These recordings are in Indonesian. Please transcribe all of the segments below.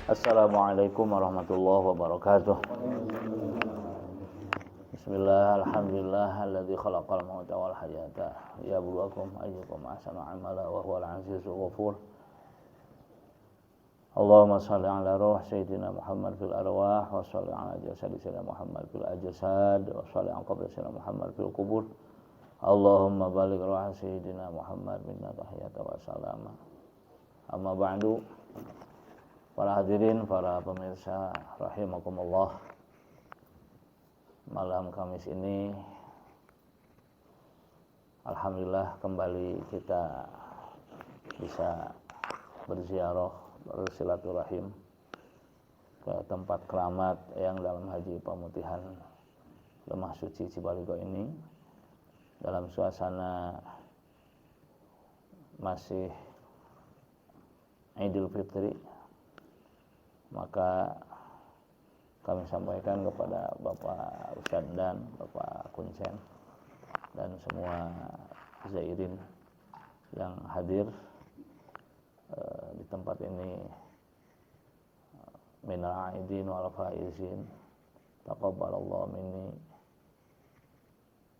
Assalamualaikum warahmatullahi wabarakatuh. Bismillah, alhamdulillah, alladzi khalaqal mauta wal hayata liyabluwakum ayyukum ahsanu amala wa huwal azizul ghafur. Allahumma shalli ala ruh sayyidina Muhammad fil arwah wa shalli ala jasad sayyidina Muhammad fil ajsad wa shalli ala qabr sayyidina Muhammad fil qubur. Allahumma baligh ruh sayyidina Muhammad minna tahiyatan wa salama. Amma ba'du. Para hadirin, para pemirsa rahimakumullah. Malam Kamis ini alhamdulillah kembali kita bisa berziarah, bersilaturahim ke tempat keramat yang dalam haji pemutihan Lemah Suci Cibaligo ini dalam suasana masih Idul Fitri. Maka kami sampaikan kepada Bapak Ustadz dan Bapak Kuncen dan semua zairin yang hadir di tempat ini, minal aidin wal faizin, taqabbalallahu minni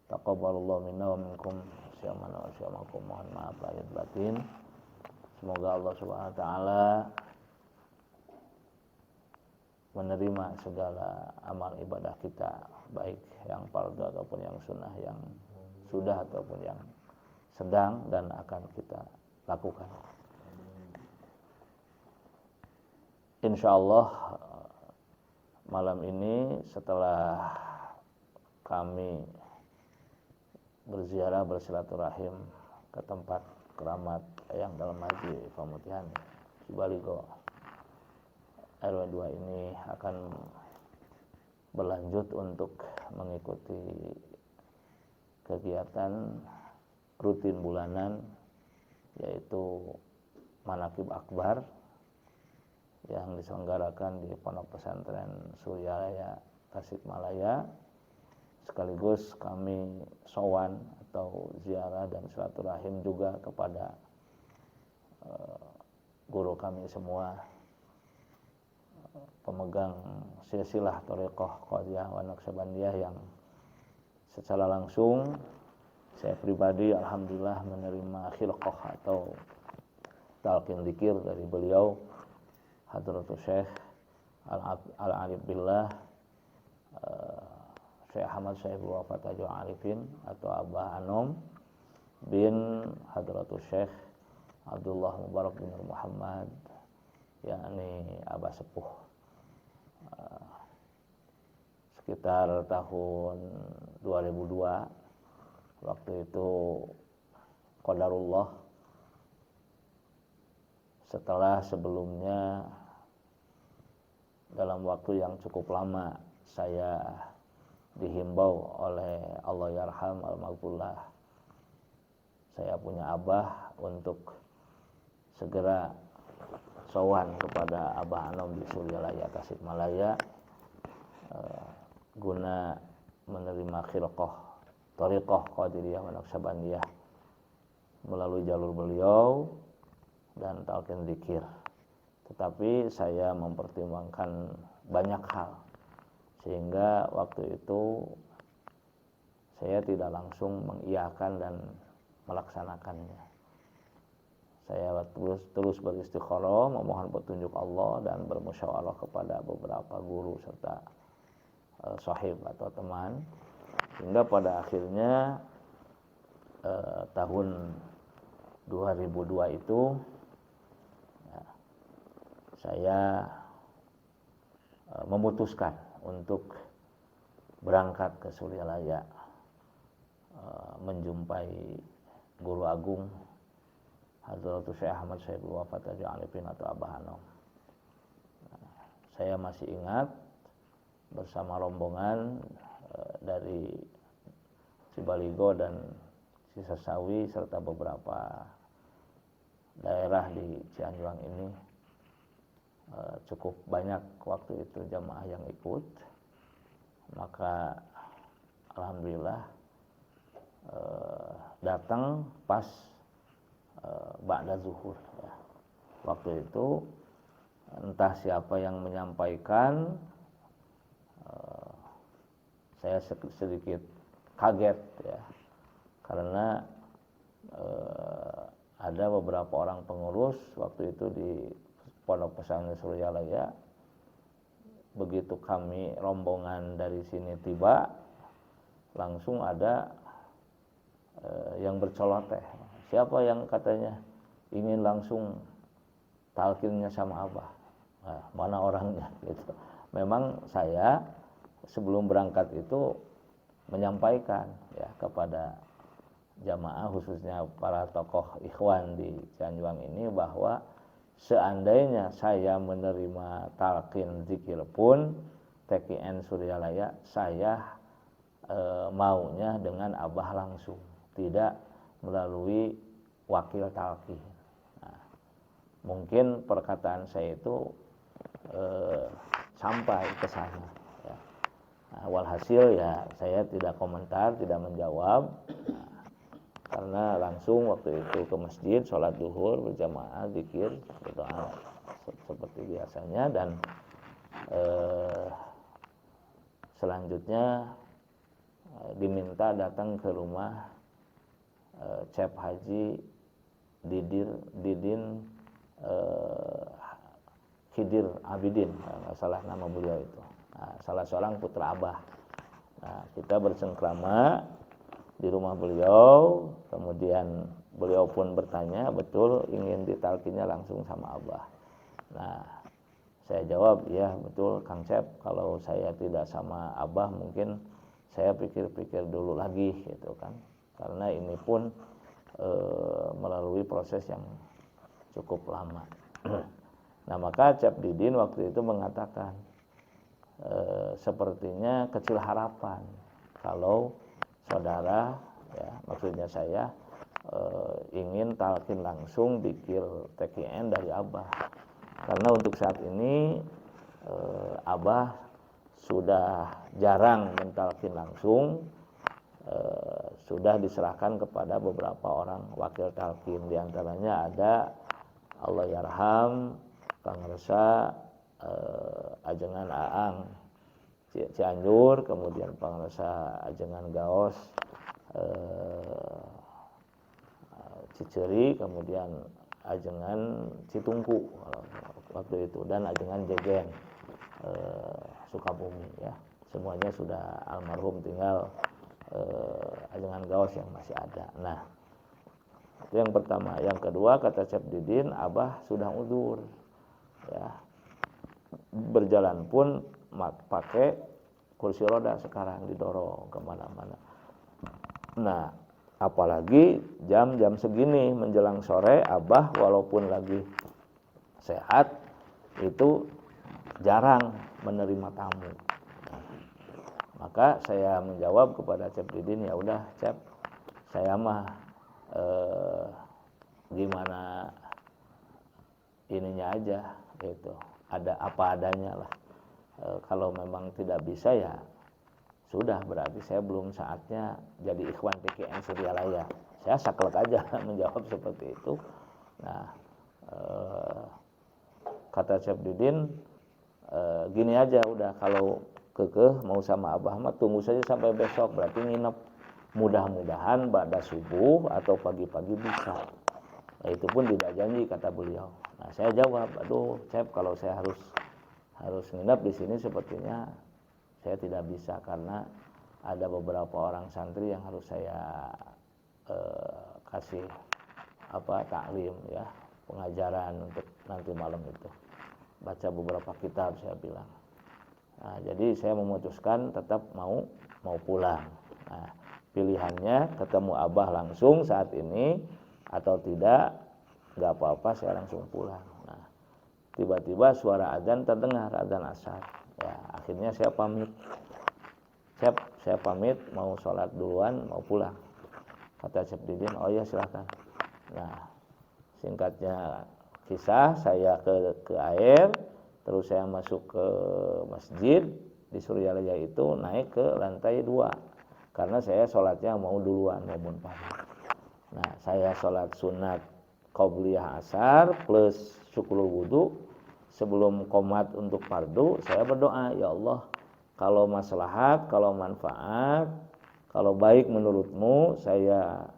taqabbalallahu minna wa minkum syamana wa syamakum. Mohon maaf lahir batin. Semoga Allah Subhanahu wa taala menerima segala amal ibadah kita, baik yang fardu ataupun yang sunnah, yang sudah ataupun yang sedang dan akan kita lakukan. Insyaallah malam ini setelah kami berziarah, bersilaturahim ke tempat keramat yang dalam haji pemutihan Cibaligo RW 2 ini akan berlanjut untuk mengikuti kegiatan rutin bulanan, yaitu Manaqib Akbar yang diselenggarakan di Pondok Pesantren Suryalaya Tasikmalaya. Sekaligus kami sowan atau ziarah dan silaturahim juga kepada guru kami semua, pemegang silsilah thariqah Qadhiyah wa Naqsyabandiyah, yang secara langsung saya pribadi alhamdulillah menerima khilqah atau talqin dzikir dari beliau Hadratus Syekh Al-Arif Billah Syekh Ahmad Syaibul Wafat Tajul Arifin atau Abah Anom bin Hadratus Syekh Abdullah Mubarak bin Muhammad, yakni Abah Sepuh. Sekitar tahun 2002, waktu itu qadarullah, setelah sebelumnya dalam waktu yang cukup lama saya dihimbau oleh Allah Yarham Al-Maghfurlah, saya punya abah untuk segera sowan kepada Abah Anom di Suryalaya Tasikmalaya guna menerima khilqah thariqah Qadiriyah wa Naqsyabandiyah melalui jalur beliau dan talqin dzikir. Tetapi saya mempertimbangkan banyak hal sehingga waktu itu saya tidak langsung mengiyakan dan melaksanakannya. Saya terus beristikharah, memohon petunjuk Allah dan bermusyawarah kepada beberapa guru serta sahib atau teman, hingga pada akhirnya tahun 2002 itu ya, saya memutuskan untuk berangkat ke Suryalaya menjumpai guru agung Hadratus Syekh Ahmad Syaibul Wafat Tajul Arifin atau Abah Anom. saya masih ingat bersama rombongan dari Cibaligo dan Cisasawi serta beberapa daerah di Cianjuang ini cukup banyak waktu itu jamaah yang ikut. Maka alhamdulillah datang pas ba'da zuhur ya. Waktu itu entah siapa yang menyampaikan, saya sedikit kaget ya, karena ada beberapa orang pengurus waktu itu di Pondok Pesantren Suryalaya. Begitu kami rombongan dari sini tiba, langsung ada yang berceloteh. Siapa yang katanya ingin langsung talqinnya sama Abah? Nah, mana orangnya gitu. Memang saya sebelum berangkat itu menyampaikan ya kepada jamaah, khususnya para tokoh ikhwan di Cianjuang ini, bahwa seandainya saya menerima talqin zikir pun TKN Suryalaya, saya maunya dengan Abah langsung, tidak melalui wakil talqin. Nah, mungkin perkataan saya itu sampai ke sana ya. Nah, walhasil ya saya tidak komentar, tidak menjawab. Karena langsung waktu itu ke masjid, sholat duhur berjamaah, zikir, berdoa seperti biasanya, dan selanjutnya diminta datang ke rumah Cep Haji Didin Khidir Abidin, nggak salah nama beliau itu. Nah, salah seorang putra Abah. Nah, kita bersengkrama di rumah beliau, kemudian beliau pun bertanya, betul ingin ditalkinnya langsung sama Abah. Nah, saya jawab, ya betul Kang Cep, kalau saya tidak sama Abah mungkin saya pikir-pikir dulu lagi gitu kan, karena ini pun melalui proses yang cukup lama. Nah, maka Cep Didin waktu itu mengatakan, sepertinya kecil harapan kalau saudara, ya, maksudnya saya ingin talqin langsung dikir TKN dari Abah, karena untuk saat ini Abah sudah jarang mentalqin langsung, sudah diserahkan kepada beberapa orang wakil talqin. Di antaranya ada Allahyarham Kang Resa Ajengan Aang Cianjur, kemudian Pangresa Ajengan Gaos Ciceri, kemudian Ajengan Citungku waktu itu, dan Ajengan Jegen Sukabumi ya. Semuanya sudah almarhum, tinggal Ajengan Gaos yang masih ada. Nah, itu yang pertama. Yang kedua, kata Cep Didin, Abah sudah uzur ya, berjalan pun pakai kursi roda sekarang, didorong kemana-mana. Nah, apalagi jam-jam segini menjelang sore, Abah walaupun lagi sehat itu jarang menerima tamu. Maka saya menjawab kepada Cep Didin, ya udah Cep, saya mah gimana ininya aja gitu, ada apa adanya lah. Kalau memang tidak bisa ya sudah, berarti saya belum saatnya jadi ikhwan TKN Suryalaya. Saya saklek aja menjawab seperti itu. Nah, kata Cep Didin, gini aja udah, kalau kekeh mau sama Abah mah tunggu saja sampai besok, berarti nginep. Mudah-mudahan pada subuh atau pagi-pagi bisa. Nah, itu pun tidak janji kata beliau. Nah, saya jawab, aduh Cep, kalau saya harus nginep di sini sepertinya saya tidak bisa, karena ada beberapa orang santri yang harus saya kasih taklim ya, pengajaran untuk nanti malam itu, baca beberapa kitab, saya bilang. Nah, jadi saya memutuskan tetap mau pulang. Nah, pilihannya ketemu Abah langsung saat ini atau tidak, nggak apa-apa, saya langsung pulang. Nah, tiba-tiba suara adzan terdengar, adzan asar. Ya, akhirnya saya pamit. Saya pamit mau sholat duluan, mau pulang. Kata Syekh Didin, oh ya silakan. Nah, singkatnya kisah, saya ke air, terus saya masuk ke masjid di Suryalaya itu, naik ke lantai 2. Karena saya sholatnya mau duluan, mau munfarid. Nah, saya sholat sunat qobliyah asar plus syukurul wudu. Sebelum qomat untuk fardu, saya berdoa, ya Allah, kalau maslahat, kalau manfaat, kalau baik menurutmu, saya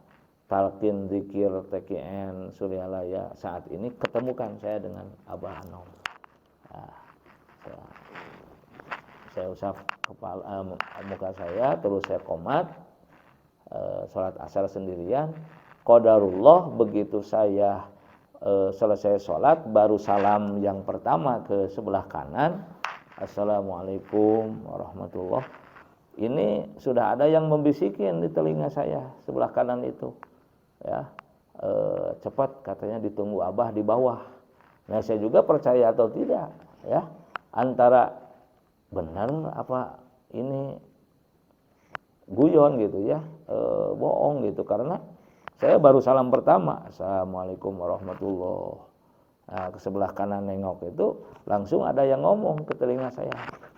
talqin zikir TKN Suryalaya saat ini, ketemukan saya dengan Abah Anom. Nah, saya usap muka saya, terus saya qomat, sholat asar sendirian. Qadarullah, begitu saya selesai sholat, baru salam yang pertama ke sebelah kanan, Assalamualaikum warahmatullah. Ini sudah ada yang membisikin di telinga saya sebelah kanan itu, ya, cepat katanya ditunggu Abah di bawah. Nah, saya juga percaya atau tidak, ya, antara benar apa ini guyon gitu ya, bohong gitu, karena saya baru salam pertama, Assalamualaikum warahmatullah. Nah, ke sebelah kanan nengok itu langsung ada yang ngomong ke telinga saya,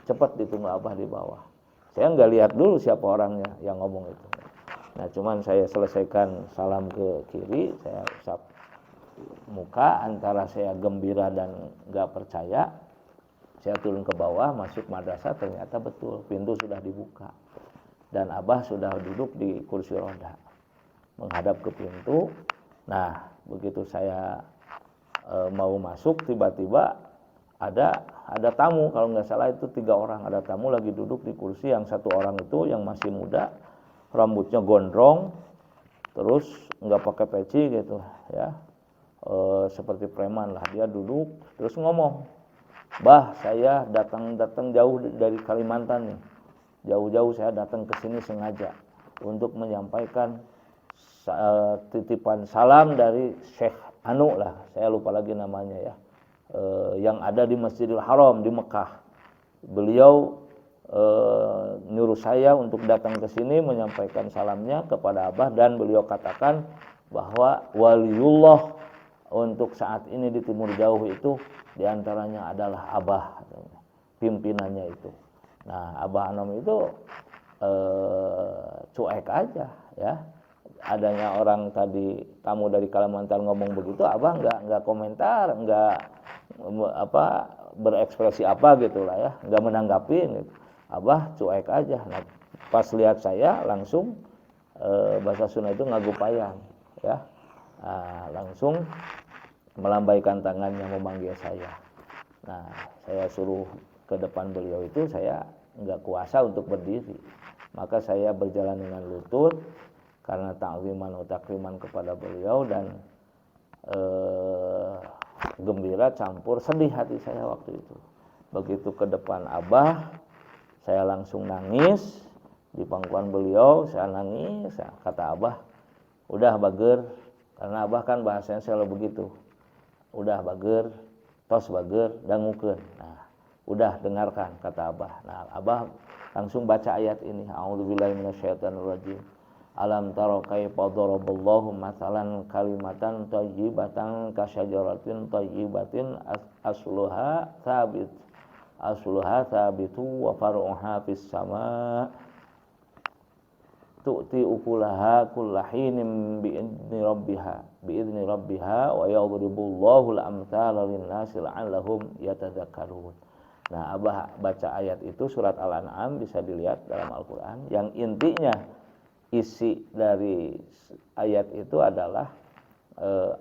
cepat ditunggu Abah di bawah. Saya nggak lihat dulu siapa orangnya yang ngomong itu. Nah, cuman saya selesaikan salam ke kiri, saya usap muka, antara saya gembira dan nggak percaya. Saya turun ke bawah, masuk madrasah, ternyata betul pintu sudah dibuka dan Abah sudah duduk di kursi roda menghadap ke pintu. Nah, begitu saya mau masuk, tiba-tiba ada tamu, kalau nggak salah itu 3 orang, ada tamu lagi duduk di kursi. Yang satu orang itu yang masih muda, rambutnya gondrong, terus nggak pakai peci gitu ya, seperti preman lah, dia duduk terus ngomong, Bah, saya datang jauh dari Kalimantan nih, jauh-jauh saya datang ke sini sengaja untuk menyampaikan titipan salam dari Syekh Anu lah, saya lupa lagi namanya ya, yang ada di Masjidil Haram di Mekah. Beliau nyuruh saya untuk datang ke sini menyampaikan salamnya kepada Abah, dan beliau katakan bahwa waliullah untuk saat ini di Timur Jauh itu diantaranya adalah Abah, pimpinannya itu. Nah, Abah Anom itu cuek aja ya. Adanya orang tadi tamu dari Kalimantan ngomong begitu, Abah nggak komentar, nggak berekspresi apa gitulah ya, nggak menanggapin gitu. Abah cuek aja. Nah, pas lihat saya langsung bahasa Sunda itu ngagupayang ya, langsung melambaikan tangannya memanggil saya. Nah, saya suruh ke depan beliau itu, saya nggak kuasa untuk berdiri, maka saya berjalan dengan lutut karena ta'ziman wa takriman kepada beliau, dan gembira campur sedih hati saya waktu itu. Begitu ke depan Abah, saya langsung nangis di pangkuan beliau, saya nangis. Kata Abah, udah bager, karena Abah kan bahasanya selalu begitu, udah bager, tos bager, dangukeun. Nah, udah dengarkan kata Abah. Nah, Abah langsung baca ayat ini, a'udzubillahi minasyaitonirrajim. Alam taro kaifa daraballahu mathalan kalimatan thayyibatan kasyajaratin thayyibatin asluha thabitu wa faruha fis sama tu'ti ukulaha kullahinin biidni rabbiha wa yadribullahu al-amthala lin-nasi la'allahum yatadzakkarun. Nah, Abah baca ayat itu surat Al-An'am, bisa dilihat dalam Al-Qur'an. Yang intinya isi dari ayat itu adalah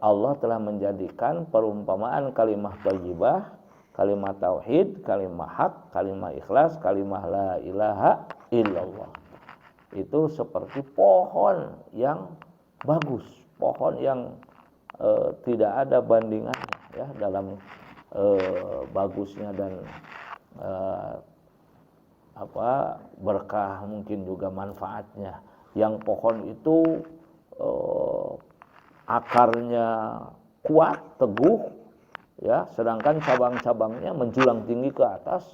Allah telah menjadikan perumpamaan kalimah thayyibah, kalimat tauhid, kalimah hak, kalimah ikhlas, kalimah la ilaha illallah itu seperti pohon yang bagus, pohon yang tidak ada bandingannya ya dalam bagusnya dan berkah, mungkin juga manfaatnya. Yang pohon itu akarnya kuat, teguh, ya, sedangkan cabang-cabangnya menjulang tinggi ke atas,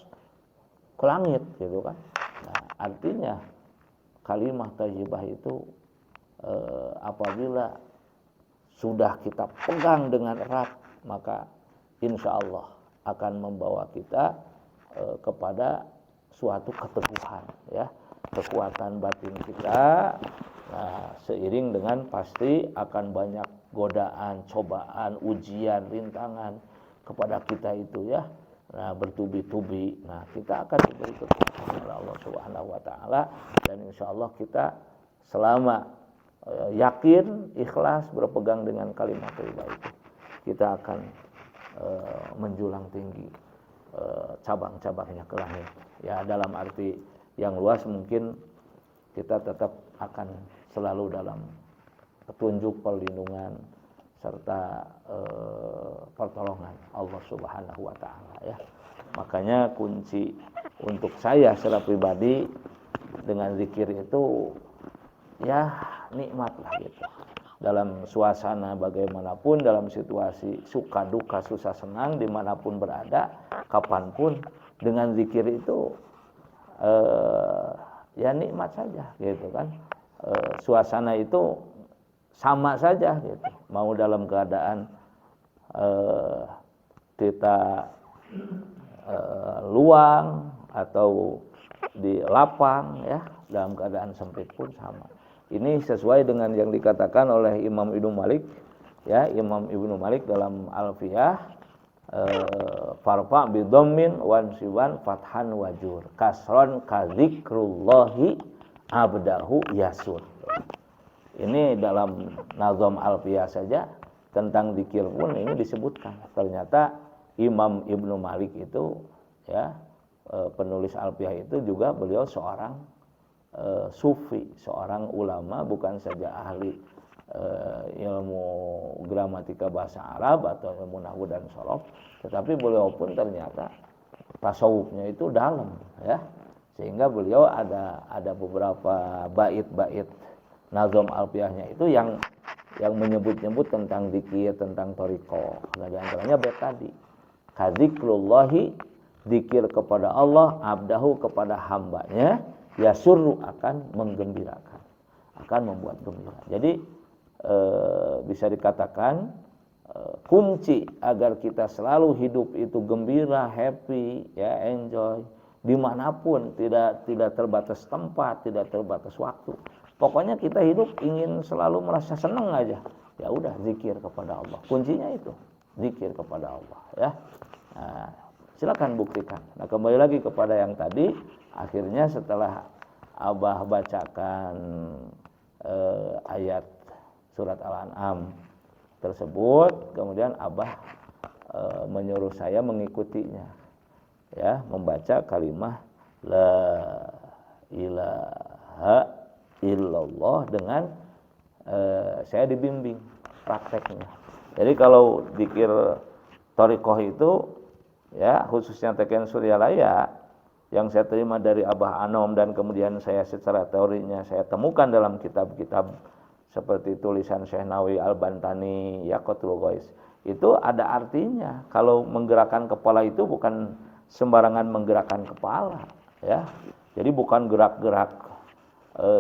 ke langit gitu kan. Nah, artinya kalimah thayyibah itu apabila sudah kita pegang dengan erat, maka insya Allah akan membawa kita kepada suatu keteguhan, ya, kekuatan batin kita. Nah, seiring dengan pasti akan banyak godaan, cobaan, ujian, rintangan kepada kita itu, ya. Nah, bertubi-tubi. Nah, kita akan diberi kekuatan oleh Allah Subhanahu wa taala, dan insya Allah kita selama yakin, ikhlas berpegang dengan kalimat thayyibah itu, kita akan menjulang tinggi cabang-cabangnya ke langit. Ya, dalam arti yang luas mungkin kita tetap akan selalu dalam petunjuk, perlindungan serta pertolongan Allah Subhanahu wa taala, ya. Makanya kunci untuk saya secara pribadi dengan zikir itu ya nikmat lah gitu. Dalam suasana bagaimanapun, dalam situasi suka duka, susah senang, dimanapun berada, kapanpun, dengan zikir itu ya nikmat saja gitu kan. Suasana itu sama saja gitu. Mau dalam keadaan kita luang atau di lapang, ya, dalam keadaan sempit pun sama. Ini sesuai dengan yang dikatakan oleh Imam Ibnu Malik, ya, Imam Ibnu Malik dalam Alfiyah, farfa bi dhammin wan siwan fathan wajur kasron kadzikrullahi abdahu yasur. Ini dalam nazam Alfiyah saja tentang zikir pun ini disebutkan. Ternyata Imam Ibnu Malik itu, ya, penulis Alfiyah itu juga beliau seorang sufi, seorang ulama, bukan saja ahli ilmu gramatika bahasa Arab atau ilmu nahwu dan shorof, tetapi beliau pun ternyata tasawufnya itu dalam, ya, sehingga beliau ada beberapa bait-bait nazam alfiyahnya itu yang menyebut-nyebut tentang zikir, tentang thariqah. Nah, di antaranya bait tadi, kadzikrullahi, zikir kepada Allah, abdahu, kepada hambanya, yasurru, akan menggembirakan, akan membuat gembira. Jadi bisa dikatakan kunci agar kita selalu hidup itu gembira, happy, ya, enjoy dimanapun, tidak terbatas tempat, tidak terbatas waktu. Pokoknya kita hidup ingin selalu merasa senang aja. Ya udah, zikir kepada Allah. Kuncinya itu zikir kepada Allah, ya. Nah, silakan buktikan. Nah, kembali lagi kepada yang tadi, akhirnya setelah Abah bacakan ayat surat Al-An'am tersebut, kemudian Abah menyuruh saya mengikutinya, ya, membaca kalimah la ilaha illallah dengan saya dibimbing prakteknya. Jadi kalau zikir thariqah itu, ya, khususnya Teken Suryalaya yang saya terima dari Abah Anom, dan kemudian saya secara teorinya saya temukan dalam kitab-kitab seperti tulisan Syekh Nawawi Al-Bantani, Yaqatul Ghais, itu ada artinya. Kalau menggerakkan kepala itu bukan sembarangan menggerakkan kepala, ya. Jadi bukan gerak-gerak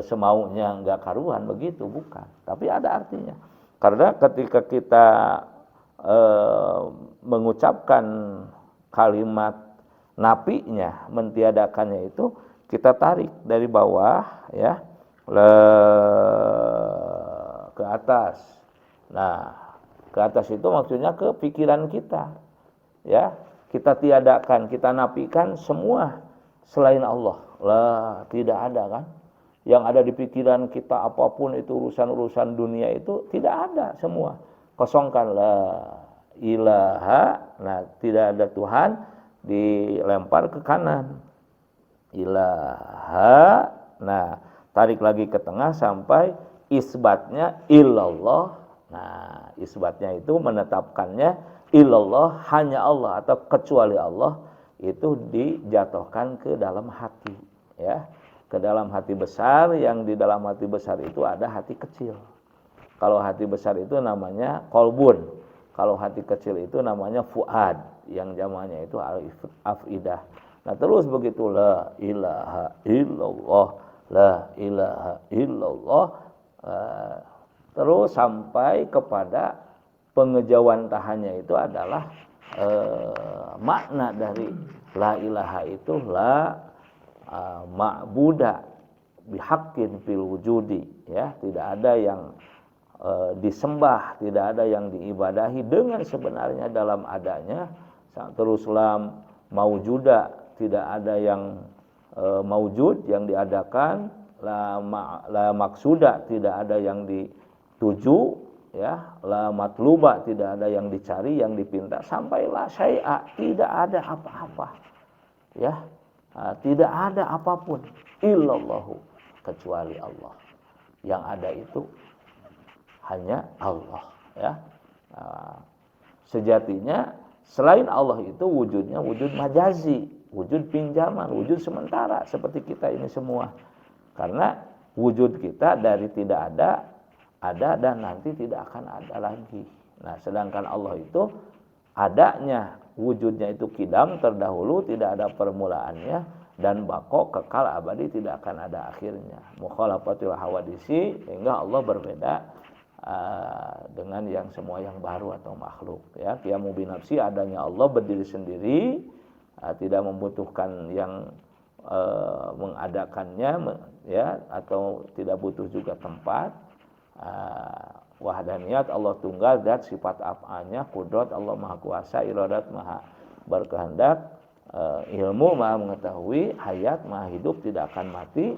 semaunya nggak karuan begitu, bukan. Tapi ada artinya. Karena ketika kita mengucapkan kalimat napinya, mentiadakannya itu, kita tarik dari bawah, ya, ke atas. Nah, ke atas itu maksudnya ke pikiran kita, ya. Kita tiadakan, kita napikan semua selain Allah. Lah, tidak ada kan? Yang ada di pikiran kita apapun itu urusan-urusan dunia itu tidak ada, semua kosongkan. La ilaha, nah, tidak ada Tuhan, dilempar ke kanan. Ilaha, nah, tarik lagi ke tengah sampai isbatnya illallah. Nah, isbatnya itu menetapkannya illallah, hanya Allah atau kecuali Allah, itu dijatuhkan ke dalam hati, ya, ke dalam hati besar. Yang di dalam hati besar itu ada hati kecil. Kalau hati besar itu namanya kolbun, Kalau hati kecil itu namanya fuad, yang jamannya itu afidah. Nah terus begitu la ilaha illallah, la ilaha illallah, terus sampai kepada pengejawantahannya itu adalah makna dari la ilaha itu la ma'buda bihaqqin fil wujudi, ya, tidak ada yang disembah, tidak ada yang diibadahi dengan sebenarnya dalam adanya. Terus lam maujuda, tidak ada yang maujud yang diadakan, la maksuda, tidak ada yang dituju, ya, la matluba, tidak ada yang dicari, yang dipinta, sampai la syai'a, tidak ada apa-apa, ya, tidak ada apapun illallahu, kecuali Allah. Yang ada itu hanya Allah, ya. Sejatinya selain Allah itu wujudnya wujud majazi, wujud pinjaman, wujud sementara seperti kita ini semua. Karena wujud kita dari tidak ada dan nanti tidak akan ada lagi. Nah, sedangkan Allah itu adanya, wujudnya itu kidam, terdahulu, tidak ada permulaannya, dan bako, kekal abadi, tidak akan ada akhirnya. Mukhalafatul hawadisi, sehingga Allah berbeda dengan yang semua yang baru atau makhluk, ya. Qiyamu binafsi, adanya Allah berdiri sendiri, tidak membutuhkan yang mengadakannya, ya, atau tidak butuh juga tempat. Wahdaniyat, Allah tunggal, zat, sifat af'alnya, kudrat, Allah maha kuasa, iradat, maha berkehendak, ilmu, maha mengetahui, hayat, maha hidup, tidak akan mati,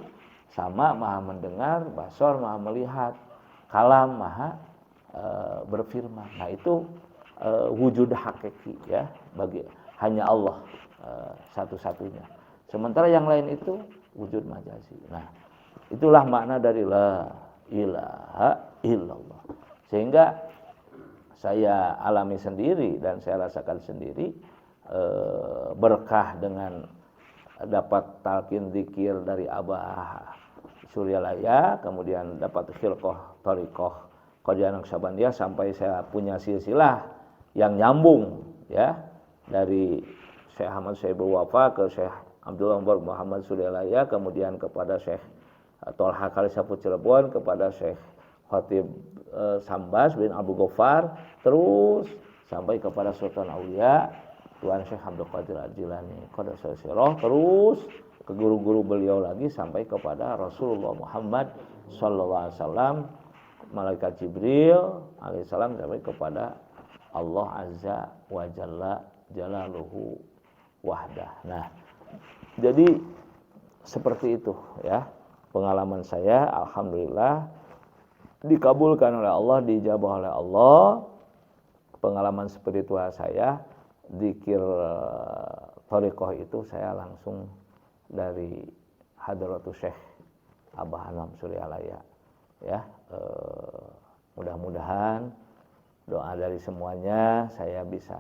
sama, maha mendengar, basar, maha melihat, kalam, maha berfirman. Nah itu wujud hakiki, ya, bagi hanya Allah satu-satunya. Sementara yang lain itu wujud majazi. Nah itulah makna dari la ilaha illallah. Sehingga saya alami sendiri dan saya rasakan sendiri berkah dengan dapat talqin zikir dari Abah Suryalaya, kemudian dapat khilqah thariqah Qadian Naqsabandiyah, sampai saya punya silsilah yang nyambung, ya, dari Syekh Ahmad Syaibul Wafa ke Syekh Abdullah Muhammad Suryalaya, kemudian kepada Syekh Tolha Kalisaput Cirebon, kepada Syekh Khatib Sambas bin Abu Ghaffar, terus sampai kepada Sultan Aulia Tuan Syekh Abdul Qadir Al-Jilani Qadasa Sirah, terus ke guru-guru beliau lagi sampai kepada Rasulullah Muhammad sallallahu alaihi wasallam, malaikat Jibril alaihissalam, sampai kepada Allah Azza wa Jalla Jalaluhu wahdah. Nah, jadi seperti itu, ya, pengalaman saya, alhamdulillah dikabulkan oleh Allah, dijabah oleh Allah. Pengalaman spiritual saya, zikir thariqah itu saya langsung dari Hadratus Syekh Abah Anam Suryalaya, ya. Mudah-mudahan doa dari semuanya saya bisa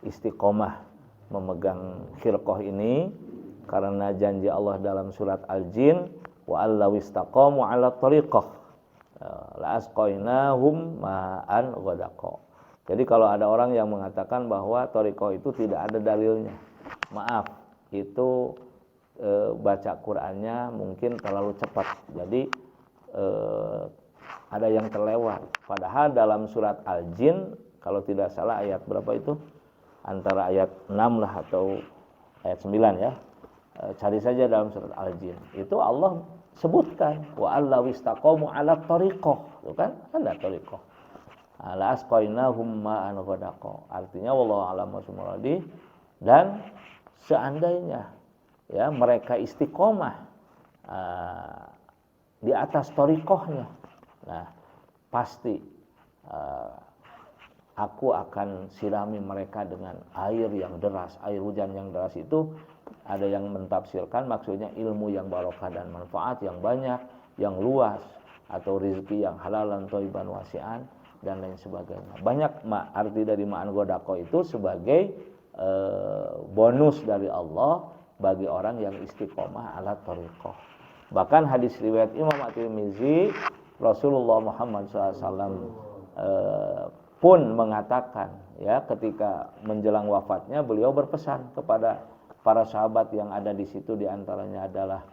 istiqomah memegang khilqah ini, karena janji Allah dalam surat Al-Jin, wa allaw istaqamu ala thariqah la asqainahum ma'an ghadaqa. Jadi kalau ada orang yang mengatakan bahwa thariqah itu tidak ada dalilnya, maaf, itu baca Qur'annya mungkin terlalu cepat, jadi ada yang terlewat. Padahal dalam surat Al-Jin, kalau tidak salah ayat berapa itu, antara ayat 6 lah atau ayat 9, ya, cari saja dalam surat Al-Jin, itu Allah sebutkan wa allaw istaqamu ala thariqah, itu kan ada thariqah, la asqainahum ma'an ghadaqa, artinya wallahu a'lam bishawab. Dan seandainya, ya, mereka istiqomah di atas thariqahnya, nah pasti aku akan sirami mereka dengan air yang deras, air hujan yang deras. Itu ada yang mentafsirkan maksudnya ilmu yang barokah dan manfaat yang banyak, yang luas, atau rezeki yang halal dan thayyiban wasi'an dan lain sebagainya. Banyak arti dari ma'an ghadaqa itu sebagai bonus dari Allah bagi orang yang istiqomah ala thariqah. Bahkan hadis riwayat Imam At-Tirmizi, Rasulullah Muhammad SAW pun mengatakan, ya, ketika menjelang wafatnya beliau berpesan kepada para sahabat yang ada di situ, di antaranya adalah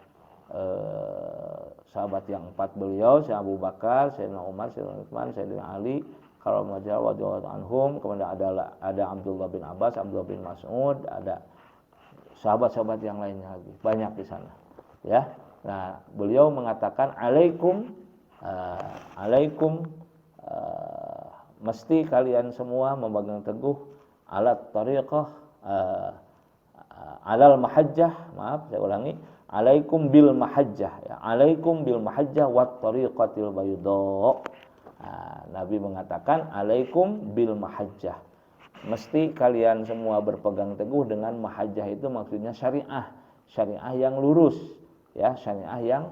sahabat yang 4 beliau, Sayyidina Abu Bakar, Sayyidina Umar, Sayyidina Utsman, Sayyidina Ali, karramallahu wajhahum anhum, kemudian ada Abdullah bin Abbas, Abdullah bin Mas'ud, ada sahabat-sahabat yang lainnya lagi, banyak di sana, ya. Nah, beliau mengatakan alaikum mesti kalian semua memegang teguh alat tariqah alal mahajjah, maaf saya ulangi, alaikum bil mahajjah, ya, alaikum bil mahajjah wat tariqatil bayda. Nabi mengatakan alaikum bil mahajjah, mesti kalian semua berpegang teguh dengan mahajjah, itu maksudnya syariah yang lurus, ya, syariah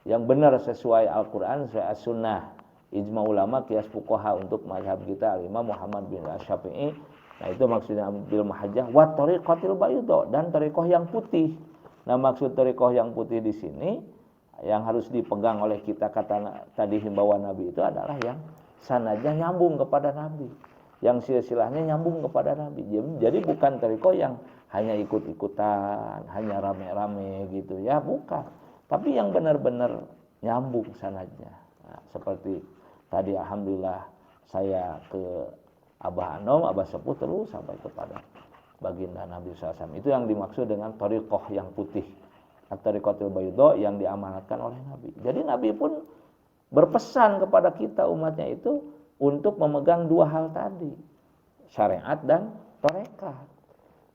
yang benar sesuai Al-Qur'an, sesuai As-Sunnah, ijma ulama, qiyas fuqaha untuk mazhab kita Imam Muhammad bin Syafi'i. Nah, itu maksudnya bil mahajjah wa tariqatil bayda, dan tariqah yang putih. Nah, maksud tariqah yang putih di sini yang harus dipegang oleh kita, kata tadi himbauan Nabi itu adalah yang sanadnya nyambung kepada Nabi, yang silsilahnya nyambung kepada Nabi. Jadi bukan tariqah yang hanya ikut-ikutan, hanya rame-rame gitu, ya, bukan. Tapi yang benar-benar nyambung sanadnya. Nah, seperti tadi alhamdulillah saya ke Abah Anom, Abah Sepuh, terus sampai kepada baginda Nabi SAW. Itu yang dimaksud dengan tariqah yang putih, at-tariqatul bayda, yang diamanatkan oleh Nabi. Jadi Nabi pun berpesan kepada kita umatnya itu untuk memegang dua hal tadi, syariat dan tarekat.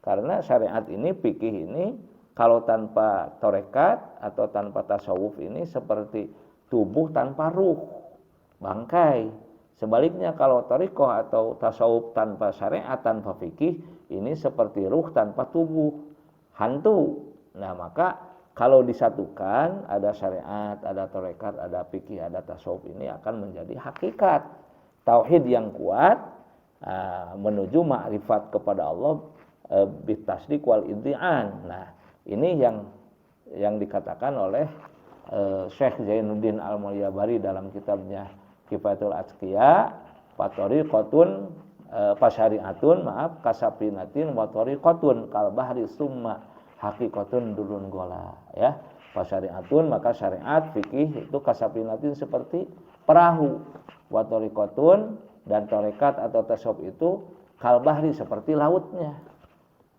Karena syariat ini, fikih ini, kalau tanpa tarekat atau tanpa tasawuf ini seperti tubuh tanpa ruh, bangkai. Sebaliknya kalau tarekat atau tasawuf tanpa syariat, tanpa fikih, ini seperti ruh tanpa tubuh, hantu. Nah, maka kalau disatukan, ada syariat, ada tarekat, ada fikih, ada tasawuf, ini akan menjadi hakikat tauhid yang kuat, menuju ma'rifat kepada Allah bitasdiq wal iddi'an. Nah, ini yang dikatakan oleh Syekh Zainuddin Al-Mulyabari dalam kitabnya Kifayatul Atqiya, fatariqatun fasyari'atun, maaf, kasapinatin wa tariqatun kal bahri summa haqiqatun durun gola, ya. Fasyari'atun, maka syariat, fikih itu kasapinatin seperti perahu, wa tariqatun, dan tarekat atau tasawuf itu kal bahri seperti lautnya,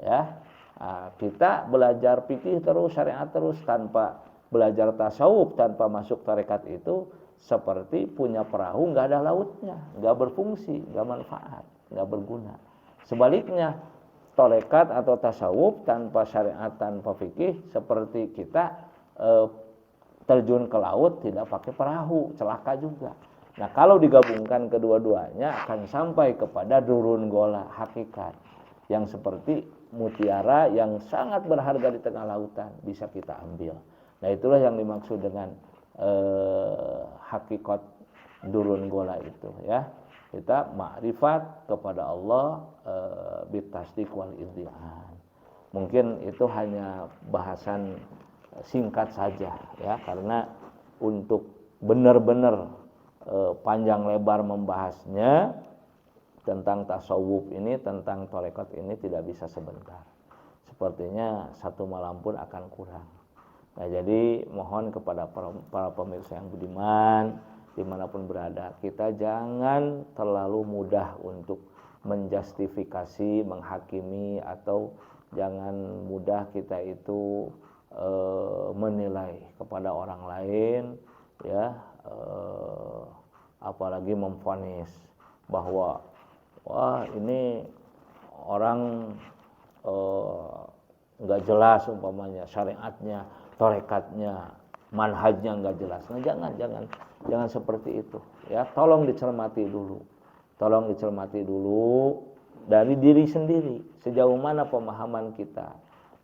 ya. Nah, kita belajar fikih terus, syariat terus, tanpa belajar tasawuf, tanpa masuk tarekat, itu seperti punya perahu nggak ada lautnya, nggak berfungsi, nggak manfaat, nggak berguna. Sebaliknya, tarekat atau tasawuf tanpa syariat, tanpa fikih, seperti kita terjun ke laut tidak pakai perahu, celaka juga. Nah, kalau digabungkan kedua-duanya akan sampai kepada durun gola, hakikat yang seperti mutiara yang sangat berharga di tengah lautan, bisa kita ambil. Nah, itulah yang dimaksud dengan hakikat durun gola itu, ya. Kita makrifat kepada Allah bitasdiq wal iddi'an. Mungkin itu hanya bahasan singkat saja, ya, karena untuk benar-benar panjang lebar membahasnya tentang tasawuf ini, tentang tarekat ini tidak bisa sebentar. Sepertinya satu malam pun akan kurang. Nah, jadi mohon kepada para pemirsa yang budiman dimanapun berada, kita jangan terlalu mudah untuk menjustifikasi, menghakimi, atau jangan mudah kita itu menilai kepada orang lain, ya, apalagi memvonis bahwa wah ini orang nggak jelas umpamanya syariatnya, tarekatnya, manhajnya nggak jelas. Nah, jangan seperti itu, ya. Tolong dicermati dulu dari diri sendiri, sejauh mana pemahaman kita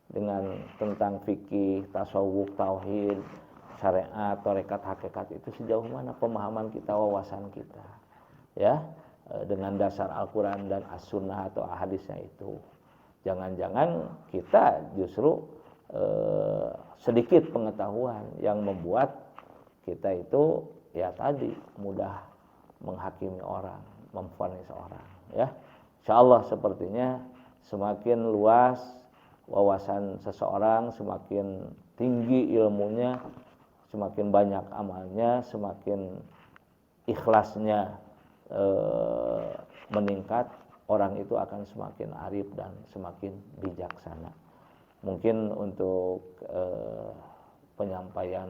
dengan tentang fikih, tasawuf, tauhid, syariat, tarekat, hakikat, itu sejauh mana pemahaman kita, wawasan kita, ya, dengan dasar Al-Quran dan As-Sunnah atau hadisnya itu. Jangan-jangan kita justru sedikit pengetahuan yang membuat kita itu, ya tadi, mudah menghakimi orang, memvonis orang, ya. Insyaallah sepertinya semakin luas wawasan seseorang, semakin tinggi ilmunya, semakin banyak amalnya, semakin ikhlasnya meningkat, orang itu akan semakin arif dan semakin bijaksana. Mungkin untuk penyampaian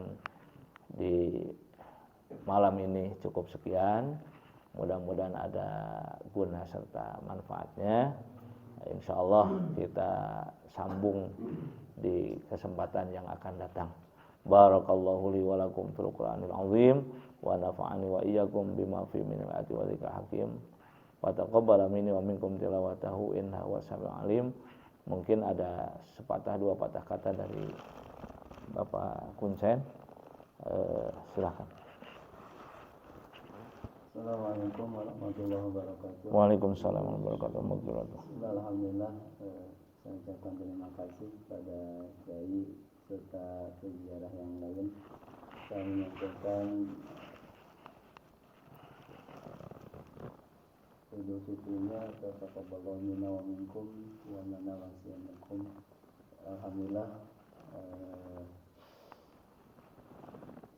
di malam ini cukup sekian. Mudah-mudahan ada guna serta manfaatnya. Insyaallah kita sambung di kesempatan yang akan datang. Barakallahu li wa lakum fil Qur'anil azim wa nafa'ani wa iyyakum bima fi min al-ayati wa dzikril hakim wa taqabbala minni wa minkum tilawatahu innahu was-sami'ul alim. Mungkin ada sepatah dua patah kata dari Bapak Kunsen. Silakan. Assalamualaikum warahmatullahi wabarakatuh. Waalaikumsalam warahmatullahi wabarakatuh. Alhamdulillah, saya ucapkan terima kasih kepada Kiai serta penziarah yang lain. Saya menyampaikan Idul Fitrinya taqabbalallahu minna wa minkum wa mana wasiyanakum. Alhamdulillah,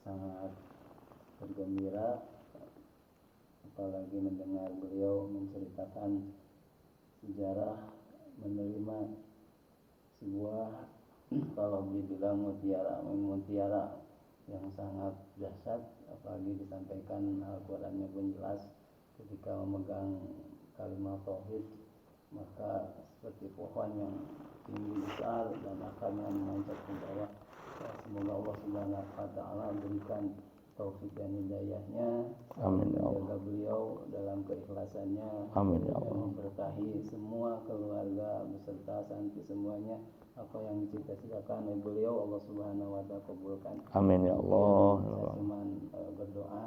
sangat bergembira apalagi mendengar beliau menceritakan sejarah menerima sebuah kalau dibilang mutiara yang sangat dahsyat, apalagi disampaikan Al-Qur'annya pun jelas. Ketika memegang kalimat tauhid, maka seperti pohon yang tinggi besar dan akarnya menancap ke bawah. Semoga Allah Subhanahu wa taala berikan taufik dan hidayahnya, amin ya Allah, menjaga beliau dalam keikhlasannya, amin ya Allah, memberkahi semua keluarga beserta santri semuanya. Apa yang dicita-citakan oleh beliau Allah Subhanahu wa taala kabulkan, amin ya Allah. Saya cuma berdoa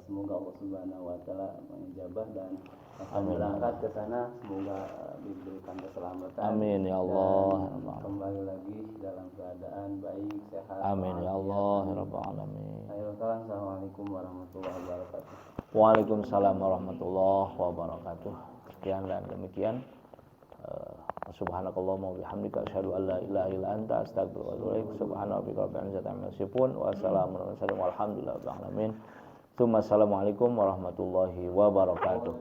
semoga Allah Subhanahu wa taala mengijabah dan akan berangkat ke sana, semoga diberikan keselamatan, amin ya Allah, dan kembali lagi dalam keadaan baik, sehat, amin ya Allah ya rabbal alamin. Assalamualaikum warahmatullahi wabarakatuh. Waalaikumsalam warahmatullahi wabarakatuh. Sekian dan demikian. Subhanakallahumma wa bihamdika asyhadu an la ilaha illa anta astaghfiruka wa atubu ilaik. Subhanarabbika rabbil izzati amma yasifun wa salamun alal mursalin walhamdulillahi rabbil alamin. Assalamualaikum warahmatullahi wabarakatuh.